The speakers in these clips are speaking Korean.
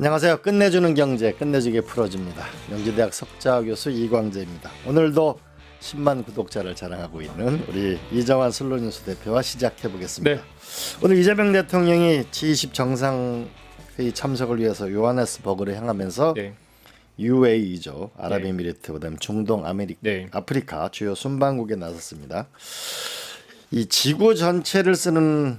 안녕하세요. 끝내주는 경제 끝내주게 풀어줍니다. 명지대학 석좌교수 이광재입니다. 오늘도 10만 구독자를 자랑하고 있는 우리 이정환 슬로뉴스 대표와 시작해 보겠습니다. 네. 오늘 이재명 대통령이 G20 정상회의 참석을 위해서 요하네스버그를 향하면서 네. UAE죠. 아랍에미리트, 그다음 중동, 네. 아프리카 주요 순방국에 나섰습니다. 이 지구 전체를 쓰는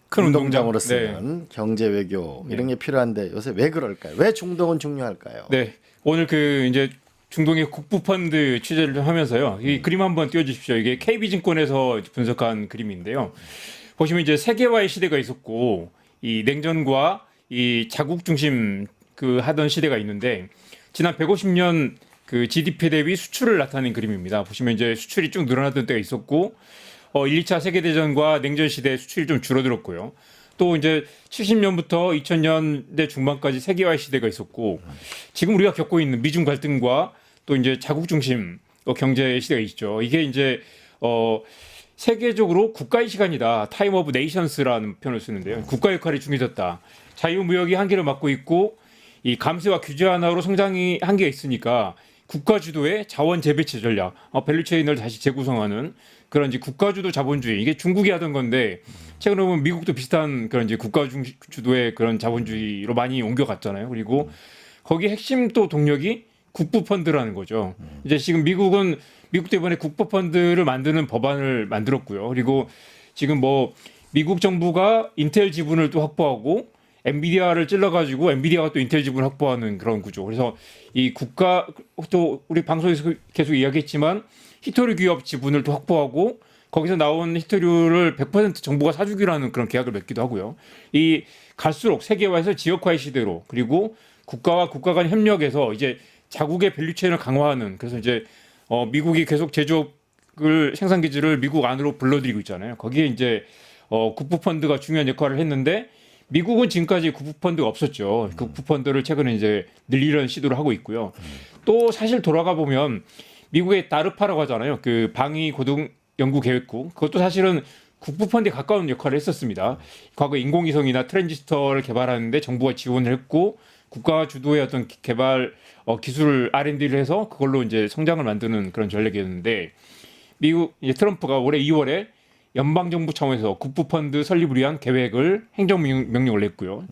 큰 운동장으로 운동장. 쓰는 경제 외교 이런 게 필요한데 요새 왜 그럴까요? 왜 중동은 중요할까요? 네. 오늘 이제 중동의 국부 펀드 취재를 좀 하면서요. 이 그림 한번 띄워주십시오. 이게 KB증권에서 분석한 그림인데요. 보시면 이제 세계화의 시대가 있었고 이 냉전과 이 자국 중심 하던 시대가 있는데 지난 150년 그 GDP 대비 수출을 나타낸 그림입니다. 보시면 이제 수출이 쭉 늘어나던 때가 있었고 1, 2차 세계대전과 냉전 시대에 수출이 좀 줄어들었고요. 또 이제 70년부터 2000년대 중반까지 세계화의 시대가 있었고 지금 우리가 겪고 있는 미중 갈등과 또 이제 자국 중심 경제 시대가 있죠. 이게 이제 세계적으로 국가의 시간이다. 타임 오브 네이션스라는 표현을 쓰는데요. 국가 역할이 중요해졌다. 자유무역이 한계를 맞고 있고 이 감세와 규제 하나로 성장이 한계가 있으니까 국가 주도의 자원 재배치 전략, 밸류체인을 다시 재구성하는 그런 이제 국가주도 자본주의, 이게 중국이 하던 건데 최근에 보면 미국도 비슷한 그런 이제 국가 주도의 그런 자본주의로 많이 옮겨갔잖아요. 그리고 거기 핵심 또 동력이 국부 펀드라는 거죠. 이제 지금 미국도 이번에 국부 펀드를 만드는 법안을 만들었고요. 그리고 지금 미국 정부가 인텔 지분을 또 확보하고 엔비디아를 찔러가지고 엔비디아가 또 인텔 지분을 확보하는 그런 구조. 그래서 이 국가 또 우리 방송에서 계속 이야기했지만 히토류 기업 지분을 또 확보하고 거기서 나온 히토류를 100% 정부가 사주기로 하는 그런 계약을 맺기도 하고요. 이 갈수록 세계화에서 지역화의 시대로 그리고 국가와 국가 간 협력해서 이제 자국의 밸류체인을 강화하는, 그래서 이제 미국이 계속 제조업을 생산 기지를 미국 안으로 불러들이고 있잖아요. 거기에 이제 국부 펀드가 중요한 역할을 했는데 미국은 지금까지 국부 펀드가 없었죠. 국부 펀드를 최근에 이제 늘리려는 시도를 하고 있고요. 또 사실 돌아가 보면 미국의 다르파라고 하잖아요. 그 방위 고등 연구 계획국. 그것도 사실은 국부 펀드에 가까운 역할을 했었습니다. 과거 인공위성이나 트랜지스터를 개발하는데 정부가 지원을 했고 국가 주도의 어떤 개발 기술 R&D를 해서 그걸로 이제 성장을 만드는 그런 전략이었는데 미국 이제 트럼프가 올해 2월에 연방정부 차원에서 국부펀드 설립을 위한 계획을 행정명령을 냈고요.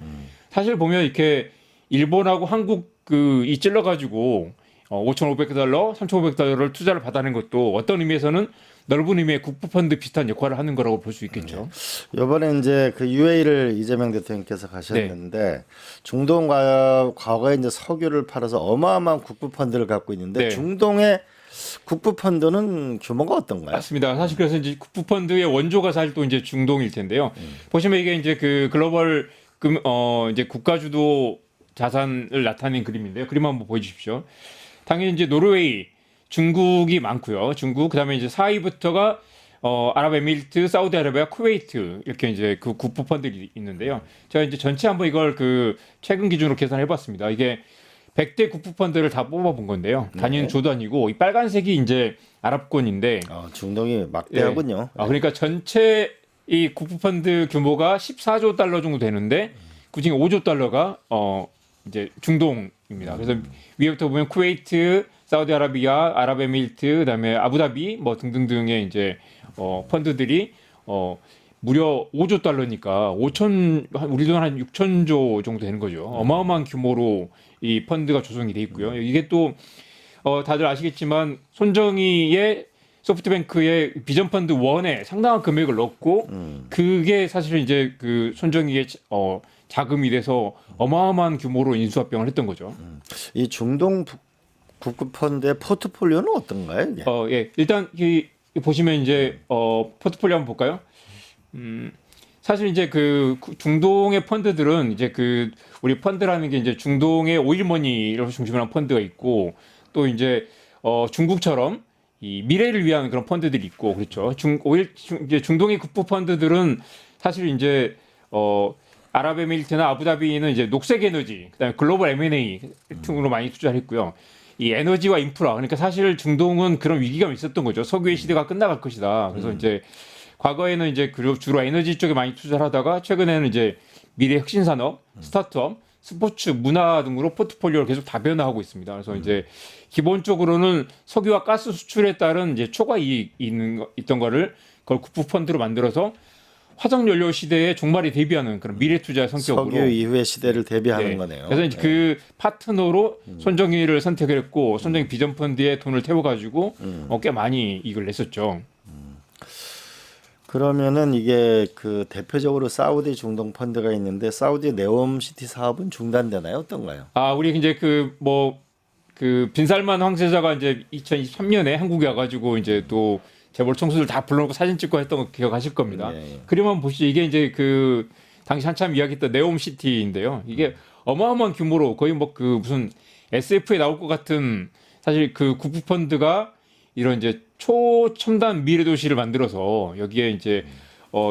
사실 보면 이렇게 일본하고 한국 이 찔러가지고 $5,500, $3,500를 투자를 받아낸 것도 어떤 의미에서는 넓은 의미의 국부펀드 비슷한 역할을 하는 거라고 볼 수 있겠죠. 이번에 이제 그 UAE를 이재명 대통령께서 가셨는데 중동 과거에 이제 석유를 팔아서 어마어마한 국부 펀드를 갖고 있는데 중동의 국부 펀드는 규모가 어떤가요? 맞습니다. 사실 그래서 이제 국부 펀드의 원조가 사실 또 이제 중동일 텐데요. 보시면 이게 이제 그 글로벌 이제 국가 주도 자산을 나타낸 그림인데요. 그림 한번 보여주십시오. 당연히 이제 노르웨이, 중국이 많고요. 중국, 그다음에 이제 4위부터가 아랍에미리트, 사우디아라비아, 쿠웨이트, 이렇게 이제 그 국부 펀드들이 있는데요. 제가 이제 전체 한번 이걸 최근 기준으로 계산해 봤습니다. 이게 100대 국부 펀드를 다 뽑아본 건데요. 단위는 조단위고 이 빨간색이 이제 아랍권인데 중동이 막대하군요. 그러니까 전체 이 국부 펀드 규모가 14조 달러 정도 되는데 그중에 5조 달러가 이제 중동입니다. 그래서 위에부터 보면 쿠웨이트, 사우디아라비아, 아랍에미리트, 그다음에 아부다비 등등등의 이제 펀드들이 무려 5조 달러니까 우리 돈 한 6천조 정도 되는 거죠. 어마어마한 규모로 이 펀드가 조성이 돼 있고요. 이게 또 다들 아시겠지만 손정희의 소프트뱅크의 비전 펀드 1에 상당한 금액을 넣었고 그게 사실 이제 그 손정희의 자금이 돼서 어마어마한 규모로 인수합병을 했던 거죠. 이 중동 국부 펀드의 포트폴리오는 어떤가요? 이게? 예. 일단 보시면 이제 포트폴리오 한번 볼까요? 사실 이제 그 중동의 펀드들은 이제 우리 펀드라는 게 이제 중동의 오일머니를 중심으로 한 펀드가 있고 또 이제 중국처럼 이 미래를 위한 그런 펀드들이 있고 그렇죠. 이제 중동의 국부 펀드들은 사실 이제 아랍에미리트나 아부다비는 이제 녹색 에너지, 그다음에 글로벌 M&A 등으로 많이 투자를 했고요. 이 에너지와 인프라, 그러니까 사실 중동은 그런 위기감이 있었던 거죠. 석유의 시대가 끝나갈 것이다. 그래서 이제 과거에는 이제 주로 에너지 쪽에 많이 투자를 하다가 최근에는 이제 미래 혁신 산업, 스타트업, 스포츠, 문화 등으로 포트폴리오를 계속 다변화하고 있습니다. 그래서 이제 기본적으로는 석유와 가스 수출에 따른 이제 초과 이익이 있던 거를 그걸 국부 펀드로 만들어서 화석 연료 시대에 종말에 대비하는 그런 미래 투자 성격으로 석유 이후의 시대를 대비하는 네. 거네요. 그래서 이제 그 파트너로 손정희를 선택했고 손정희 비전 펀드에 돈을 태워가지고 꽤 많이 이익을 냈었죠. 그러면은 이게 그 대표적으로 사우디 중동 펀드가 있는데 사우디 네옴시티 사업은 중단되나요? 어떤가요? 아, 우리 이제 그 빈살만 황제자가 이제 2023년에 한국에 와가지고 이제 또 재벌 총수들 다 불러놓고 사진 찍고 했던 거 기억하실 겁니다. 예. 그림만 보시죠. 이게 이제 그 당시 한참 이야기했던 네옴시티인데요. 이게 어마어마한 규모로 거의 뭐 그 무슨 SF에 나올 것 같은 사실 그 국부 펀드가 이런 이제 초첨단 미래 도시를 만들어서 여기에 이제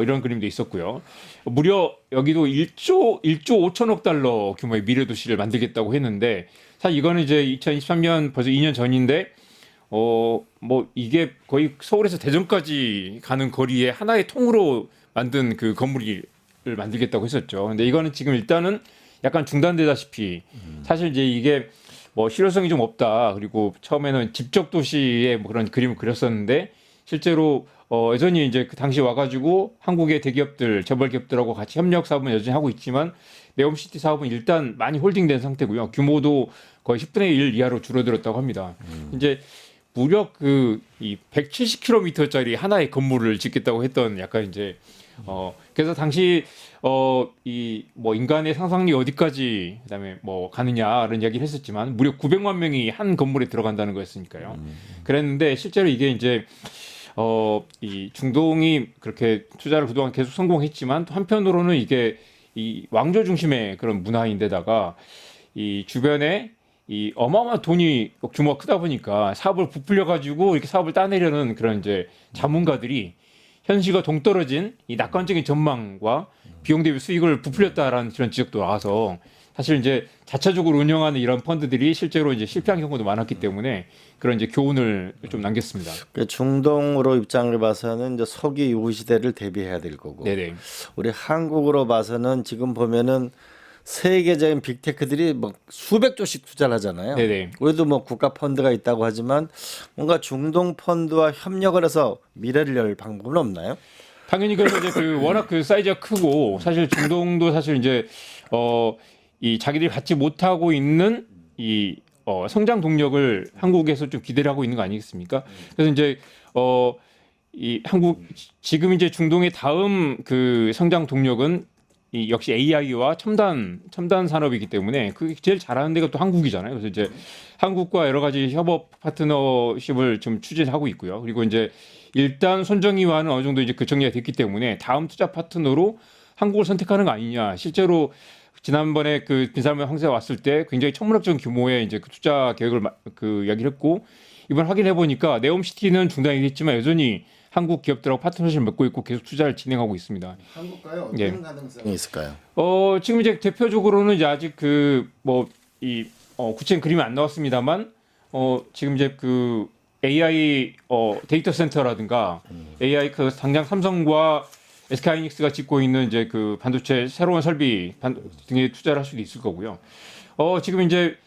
이런 그림도 있었고요. 무려 여기도 1조 5천억 달러 규모의 미래 도시를 만들겠다고 했는데 사실 이거는 이제 2023년 벌써 2년 전인데 뭐 이게 거의 서울에서 대전까지 가는 거리에 하나의 통으로 만든 그 건물을 만들겠다고 했었죠. 근데 이거는 지금 일단은 약간 중단되다시피 사실 이제 이게 뭐 실효성이 좀 없다. 그리고 처음에는 집적 도시의 뭐 그런 그림을 그렸었는데 실제로 여전히 이제 그 당시 와가지고 한국의 대기업들, 재벌 기업들하고 같이 협력 사업은 여전히 하고 있지만 네옴시티 사업은 일단 많이 홀딩된 상태고요. 규모도 거의 10분의 1 이하로 줄어들었다고 합니다. 이제 무려 이 170km짜리 하나의 건물을 짓겠다고 했던 약간 이제 그래서 당시 이 뭐 인간의 상상력이 어디까지 그다음에 뭐 가느냐라는 이야기를 했었지만 무려 900만 명이 한 건물에 들어간다는 거였으니까요. 그랬는데 실제로 이게 이제 이 중동이 그렇게 투자를 그동안 계속 성공했지만 또 한편으로는 이게 이 왕조 중심의 그런 문화인데다가 이 주변에 이 어마어마한 돈이 규모가 크다 보니까 사업을 부풀려 가지고 이렇게 사업을 따내려는 그런 이제 자문가들이 현실과 동떨어진 이 낙관적인 전망과 비용 대비 수익을 부풀렸다라는 그런 지적도 나와서 사실 이제 자체적으로 운영하는 이런 펀드들이 실제로 이제 실패한 경우도 많았기 때문에 그런 이제 교훈을 좀 남겼습니다. 중동으로 입장을 봐서는 이제 석유 이후 시대를 대비해야 될 거고, 네네. 우리 한국으로 봐서는 지금 보면은 세계적인 빅테크들이 뭐 수백 조씩 투자를 하잖아요. 네네. 우리도 뭐 국가 펀드가 있다고 하지만 뭔가 중동 펀드와 협력을 해서 미래를 열 방법은 없나요? 당연히 그래서 이제 그 워낙 그 사이즈가 크고 사실 중동도 사실 이제 이 자기들이 갖지 못하고 있는 이 성장 동력을 한국에서 좀 기대를 하고 있는 거 아니겠습니까? 그래서 이제 이 한국 지금 이제 중동의 다음 그 성장 동력은 이 역시 AI와 첨단 산업이기 때문에 그게 제일 잘하는 데가 또 한국이잖아요. 그래서 이제 한국과 여러 가지 협업 파트너십을 좀 추진하고 있고요. 그리고 이제 일단 손정희와는 어느 정도 이제 그 정리가 됐기 때문에 다음 투자 파트너로 한국을 선택하는 거 아니냐. 실제로 지난번에 그 빈살만 황제가 왔을 때 굉장히 천문학적인 규모의 이제 그 투자 계획을 그 이야기를 했고 이번 확인해 보니까 네옴시티는 중단이 됐지만 여전히 한국 기업들하고 파트너십을 맺고 있고 계속 투자를 진행하고 있습니다. 한국과요? 어떤 예. 가능성이 있을까요? 지금 이제 대표적으로는 이제 아직 그 뭐 이 구체적인 그림이 안 나왔습니다만 지금 이제 그 AI 데이터 센터라든가 AI 그 당장 삼성과 SK하이닉스가 짓고 있는 이제 그 반도체 새로운 설비 등에 투자를 할 수도 있을 거고요. 지금 이제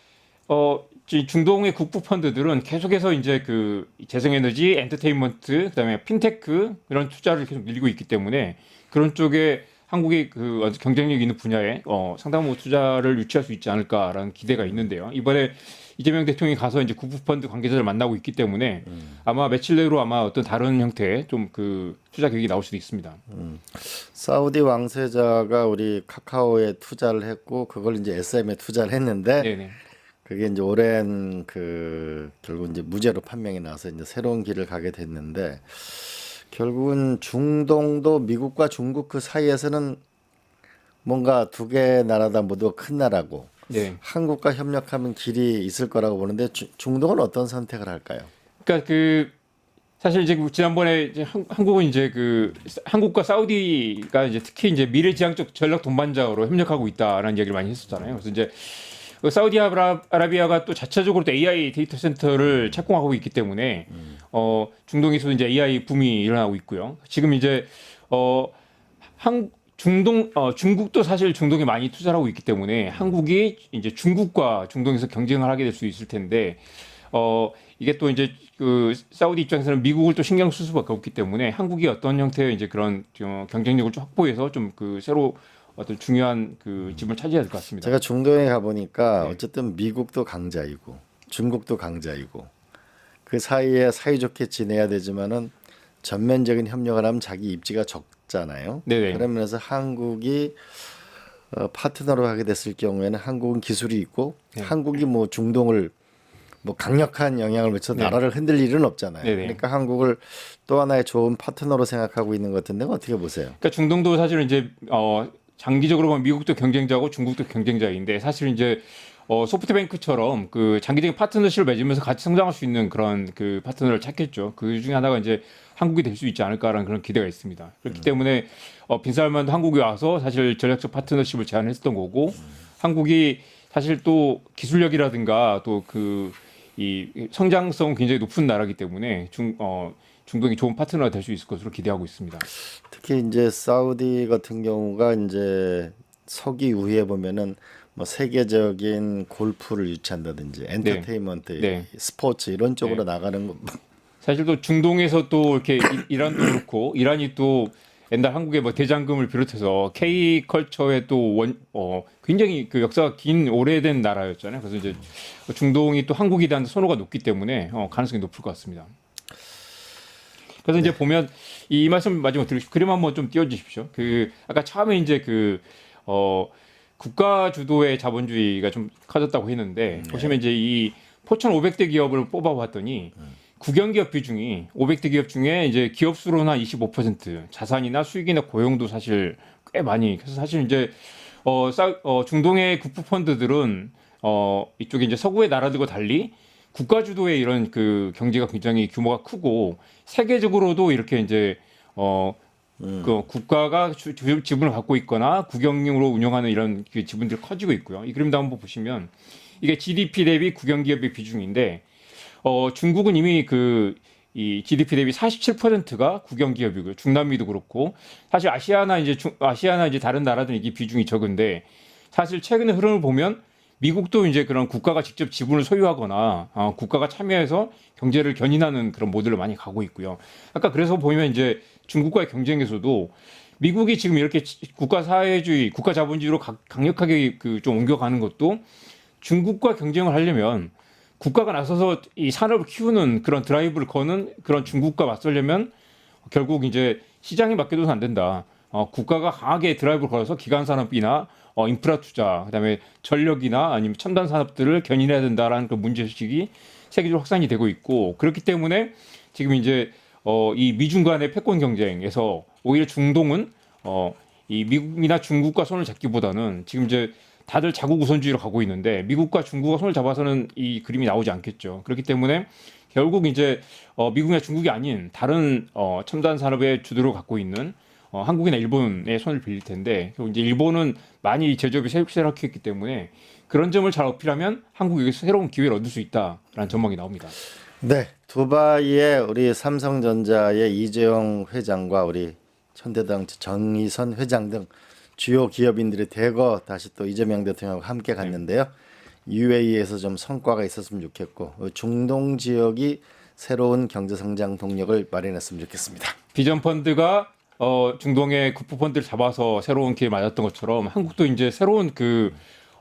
중동의 국부 펀드들은 계속해서 이제 그 재생에너지, 엔터테인먼트, 그다음에 핀테크 이런 투자를 계속 밀고 있기 때문에 그런 쪽에 한국의 그 아주 경쟁력 있는 분야에 상당 부분 투자를 유치할 수 있지 않을까라는 기대가 있는데요. 이번에 이재명 대통령이 가서 이제 국부 펀드 관계자를 만나고 있기 때문에 아마 며칠 내로 아마 어떤 다른 형태의 좀 그 투자 계획이 나올 수도 있습니다. 사우디 왕세자가 우리 카카오에 투자를 했고 그걸 이제 SM에 투자를 했는데 네네. 그게 이제 오랜 그 결국 이제 무죄로 판명이 나서 이제 새로운 길을 가게 됐는데 결국은 중동도 미국과 중국 그 사이에서는 뭔가 두 개 나라다 모두 큰 나라고 네. 한국과 협력하면 길이 있을 거라고 보는데 중동은 어떤 선택을 할까요? 그러니까 그 사실 이제 지난번에 이제 한국은 이제 그 한국과 사우디가 이제 특히 이제 미래지향적 전략 동반자로 협력하고 있다라는 얘기를 많이 했었잖아요. 그래서 이제 사우디아라비아가 또 자체적으로 또 AI 데이터 센터를 착공하고 있기 때문에 중동에서 이제 AI 붐이 일어나고 있고요. 지금 이제 중국도 사실 중동에 많이 투자를 하고 있기 때문에 한국이 이제 중국과 중동에서 경쟁을 하게 될 수 있을 텐데 이게 또 이제 그 사우디 입장에서는 미국을 또 신경 쓸 수밖에 없기 때문에 한국이 어떤 형태의 이제 그런 경쟁력을 좀 확보해서 좀 그 새로 어떤 중요한 그 지분을 차지해야 될 것 같습니다. 제가 중동에 가보니까 어쨌든 미국도 강자이고 중국도 강자이고 그 사이에 사이좋게 지내야 되지만은 전면적인 협력을 하면 자기 입지가 적잖아요. 네네. 그런 면에서 한국이 파트너로 하게 됐을 경우에는 한국은 기술이 있고 한국이 뭐 중동을 뭐 강력한 영향을 미쳐 나라를 흔들 일은 없잖아요. 네네. 그러니까 한국을 또 하나의 좋은 파트너로 생각하고 있는 것 같은데 어떻게 보세요? 그러니까 중동도 사실은 이제 장기적으로 보면 미국도 경쟁자고 중국도 경쟁자인데 사실 이제 소프트뱅크처럼 그 장기적인 파트너십을 맺으면서 같이 성장할 수 있는 그런 그 파트너를 찾겠죠. 그 중에 하나가 이제 한국이 될 수 있지 않을까라는 그런 기대가 있습니다. 그렇기 때문에 빈살만도 한국에 와서 사실 전략적 파트너십을 제안했었던 거고 한국이 사실 또 기술력이라든가 또 그 이 성장성 굉장히 높은 나라이기 때문에 중동이 좋은 파트너가 될 수 있을 것으로 기대하고 있습니다. 특히 이제 사우디 같은 경우가 이제 서기 이후에 보면은 뭐 세계적인 골프를 유치한다든지 엔터테인먼트, 네. 스포츠 이런 쪽으로 나가는 거. 사실 또 중동에서 또 이렇게 이란도 그렇고 이란이 또 옛날 한국의 뭐 대장금을 비롯해서 K 컬처의 또 굉장히 그 역사가 긴 오래된 나라였잖아요. 그래서 이제 중동이 또 한국에 대한 선호가 높기 때문에 가능성이 높을 것 같습니다. 그래서 이제 보면 이 말씀 마지막으로 드리고 그림 한번 좀 띄워주십시오. 그 아까 처음에 이제 국가 주도의 자본주의가 좀 커졌다고 했는데 보시면 이제 이 포천 500대 기업을 뽑아봤더니 국영기업 비중이 500대 기업 중에 이제 기업 수로는 한 25%, 자산이나 수익이나 고용도 사실 꽤 많이. 그래서 사실 이제 중동의 국부 펀드들은 이쪽에 이제 서구의 나라들과 달리 국가 주도의 이런 그 경제가 굉장히 규모가 크고 세계적으로도 이렇게 이제 그 국가가 지분을 갖고 있거나 국영으로 운영하는 이런 그 지분들이 커지고 있고요. 이 그림도 한번 보시면 이게 GDP 대비 국영기업의 비중인데 중국은 이미 이 GDP 대비 47%가 국영기업이고요. 중남미도 그렇고 사실 아시아나 이제 다른 나라들은 이게 비중이 적은데 사실 최근의 흐름을 보면 미국도 이제 그런 국가가 직접 지분을 소유하거나 국가가 참여해서 경제를 견인하는 그런 모델로 많이 가고 있고요. 아까 그래서 보면 이제 중국과의 경쟁에서도 미국이 지금 이렇게 국가 사회주의, 국가 자본주의로 강력하게 좀 옮겨가는 것도 중국과 경쟁을 하려면 국가가 나서서 이 산업을 키우는 그런 드라이브를 거는 그런 중국과 맞서려면 결국 이제 시장에 맡겨둬서 안 된다. 국가가 강하게 드라이브를 걸어서 기간 산업이나 인프라 투자, 그다음에 전력이나 아니면 첨단 산업들을 견인해야 된다라는 그 문제의식이 세계적으로 확산이 되고 있고 그렇기 때문에 지금 이제 이 미중 간의 패권 경쟁에서 오히려 중동은 이 미국이나 중국과 손을 잡기보다는 지금 이제 다들 자국 우선주의로 가고 있는데 미국과 중국과 손을 잡아서는 이 그림이 나오지 않겠죠. 그렇기 때문에 결국 이제 미국이나 중국이 아닌 다른 첨단 산업의 주도를 갖고 있는 한국이나 일본의 손을 빌릴 텐데 결국 이제 일본은 많이 제조업이 쇠락했기 때문에 그런 점을 잘 어필하면 한국에서 새로운 기회를 얻을 수 있다라는 전망이 나옵니다. 네, 두바이의 우리 삼성전자의 이재용 회장과 우리 현대당 정의선 회장 등 주요 기업인들이 대거 다시 또 이재명 대통령과 함께 갔는데요. UAE에서 좀 성과가 있었으면 좋겠고 중동 지역이 새로운 경제 성장 동력을 마련했으면 좋겠습니다. 비전 펀드가 중동의 국부 펀드를 잡아서 새로운 기회를 맞았던 것처럼 한국도 이제 새로운 그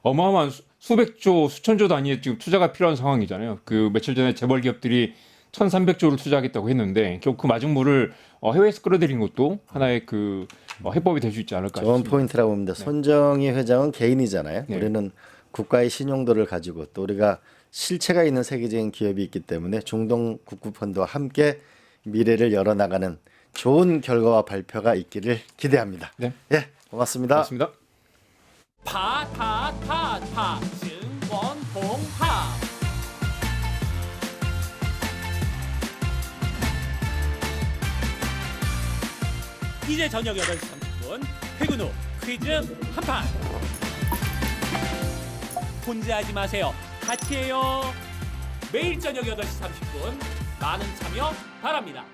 어마어마한 수백조, 수천조 단위의 지금 투자가 필요한 상황이잖아요. 그 며칠 전에 재벌 기업들이 1,300조를 투자하겠다고 했는데 결국 그 마중물을 해외에서 끌어들이는 것도 하나의 그 해법이 될 수 있지 않을까 좋은 싶습니다. 포인트라고 봅니다. 손정희 회장은 개인이잖아요. 네. 우리는 국가의 신용도를 가지고 또 우리가 실체가 있는 세계적인 기업이 있기 때문에 중동 국부펀드와 함께 미래를 열어나가는 좋은 결과와 발표가 있기를 기대합니다. 네. 예, 고맙습니다. 고맙습니다. 파타타타 증권봉합 이제 저녁 8시 30분 퇴근 후 퀴즈 한판 혼자 하지 마세요. 같이 해요. 매일 저녁 8시 30분 많은 참여 바랍니다.